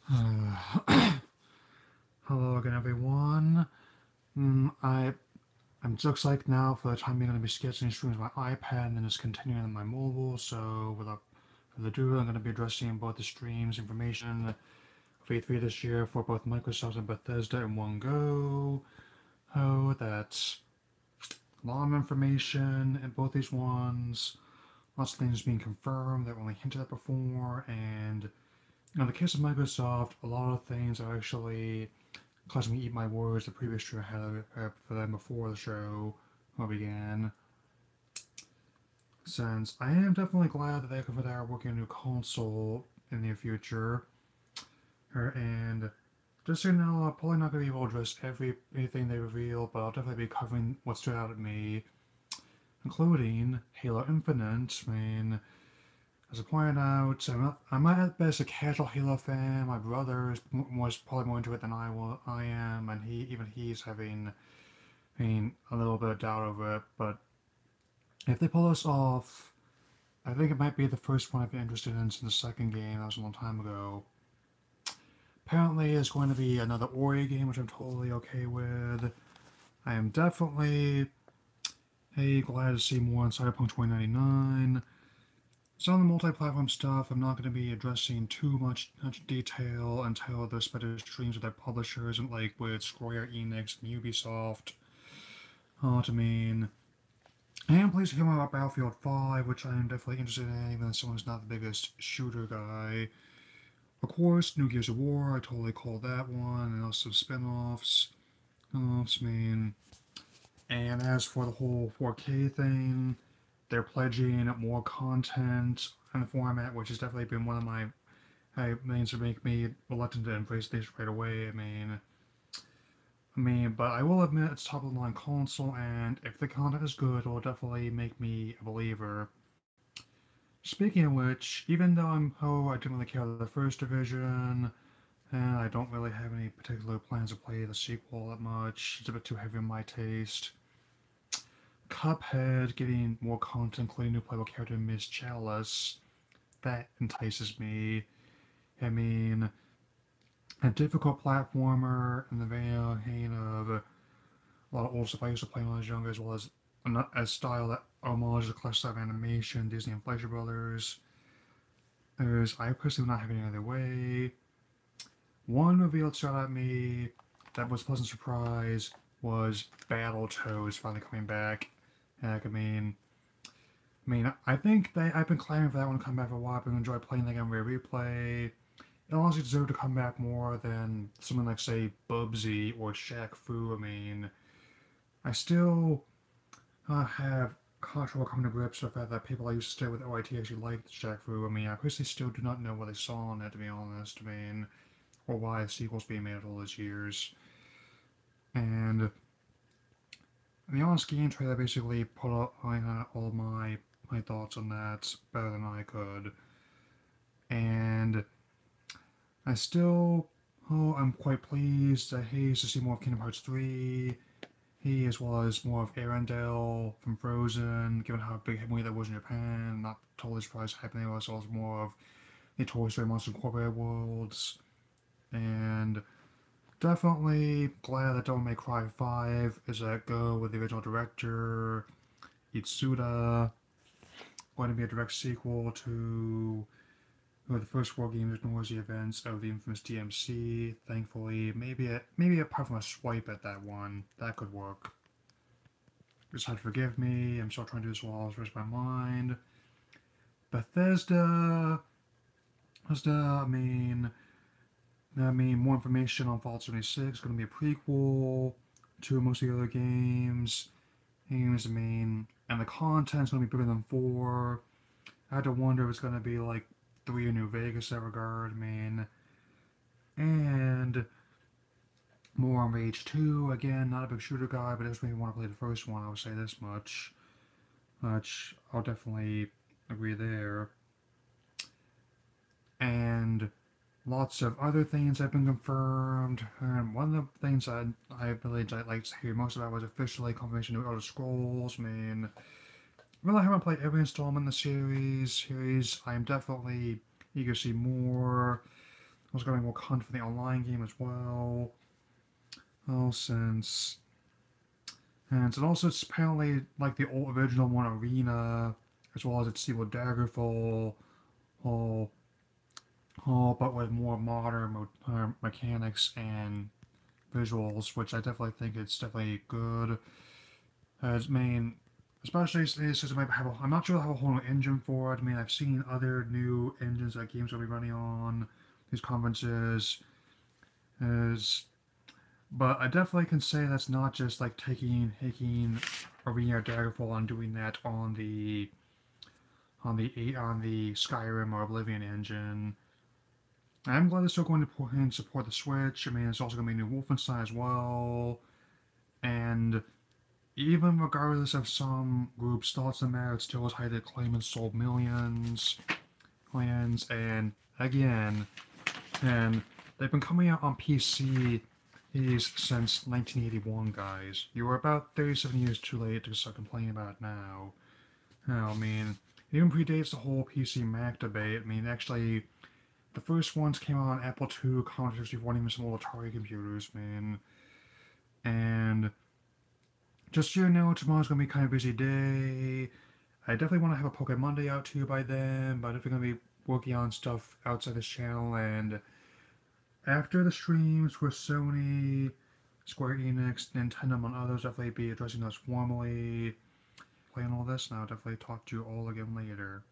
Hello again, everyone. I'm just like now for the time being going to be scheduling streams on my iPad and then just continuing on my mobile. So without further ado, I'm going to be addressing both the streams information of E3 this year for both Microsoft and Bethesda in one go. Oh, that's a lot of information in both these ones. Lots of things being confirmed that were only hinted at before, and in the case of Microsoft, a lot of things are actually causing me to eat my words the previous show I had for them before the show began. Since I am definitely glad that they are working on a new console in the near future, and just so you know, I'm probably not going to be able to address anything they reveal, but I'll definitely be covering what stood out at me, including Halo Infinite. I mean, as I pointed out, I'm not at best a casual Halo fan. My brother was probably more into it than I am, and he's having a little bit of doubt over it. But if they pull this off, I think it might be the first one I've been interested in since the second game. That was a long time ago. Apparently, it's going to be another Ori game, which I'm totally okay with. I am definitely glad to see more on Cyberpunk 2099. Some of the multi-platform stuff I'm not going to be addressing too much detail until there's better streams with their publishers, and like with Square Enix and Ubisoft. I mean, I am pleased to hear more about Battlefield 5, which I am definitely interested in, even though someone's not the biggest shooter guy. Of course, New Gears of War, I totally called that one, and also spin-offs. I mean, and as for the whole 4K thing, they're pledging more content in the format, which has definitely been one of my things that make me reluctant to embrace this right away. But I will admit it's top of the line console, and if the content is good, it will definitely make me a believer. Speaking of which, even though I didn't really care about the first division, and I don't really have any particular plans to play the sequel that much, it's a bit too heavy on my taste. Cuphead getting more content, including new playable character Miss Chalice, that entices me. I mean, a difficult platformer in the vein of a lot of old stuff I used to play when I was younger, as well as a style that homages the classic style of animation, Disney and Fleischer Brothers. I personally would not have it any other way. One reveal that stood out at me that was a pleasant surprise was Battletoads finally coming back. Heck, I think I've been clamoring for that one to come back for a while. I've been enjoying playing that game via replay. It honestly deserved to come back more than something like, say, Bubsy or Shaq Fu. I still have trouble coming to grips with the fact that people I used to stay with OIT actually liked Shaq Fu. I personally still do not know what they saw in it, to be honest. Or why the sequel's being made all those years. And the honest game trailer basically put up all my thoughts on that better than I could. And I still, I'm quite pleased that he's to see more of Kingdom Hearts 3. He, as well as more of Arendelle from Frozen, given how big a movie that was in Japan. Not totally surprised happening. Was also more of the Toy Story Monster Incorporated worlds. And definitely glad that Devil May Cry 5 is a go with the original director, Itsuda. Going to be a direct sequel to the first World Games ignores the events of the infamous DMC. Thankfully, maybe apart from a swipe at that one, that could work. Just had to forgive me. I'm still trying to do this while I was rest my mind. Bethesda. More information on Fallout 76. Going to be a prequel to most of the other games. And the content's going to be bigger than 4. I had to wonder if it's going to be like 3 in New Vegas in that regard. And more on Rage 2. Again, not a big shooter guy, but it just made me want to play the first one. I would say this much. Which I'll definitely agree there. And lots of other things have been confirmed. And one of the things I really like to hear most about was officially confirmation of Elder Scrolls. Well, I haven't played every installment in the series. I am definitely eager to see more. Also going more content for the online game as well. Well, and also it's apparently like the old original one Arena, as well as its sequel Daggerfall, all, all but with more modern mechanics and visuals, which I definitely think it's definitely good. As main, especially since it might have I'm not sure they'll have a whole new engine for it. I mean, I've seen other new engines that games will be running on these conferences. Is But I definitely can say that's not just like taking Arena or Daggerfall and doing that on the Skyrim or Oblivion engine. I'm glad they're still going to put in support the Switch. I mean, it's also going to be a new Wolfenstein as well. And even regardless of some groups' thoughts on that, it still has highly acclaimed and sold millions. And again, and they've been coming out on PC since 1981, guys. You were about 37 years too late to start complaining about it now. I mean, it even predates the whole PC Mac debate. I mean, actually, the first ones came out on Apple II, Commodore 64, and even some old Atari computers, man. And just so you know, tomorrow's gonna be kind of a busy day. I definitely want to have a Pokemon Monday out to you by then, but I'm definitely gonna be working on stuff outside this channel. And after the streams for Sony, Square Enix, Nintendo, and others, definitely be addressing those formally. Playing all this, and I'll definitely talk to you all again later.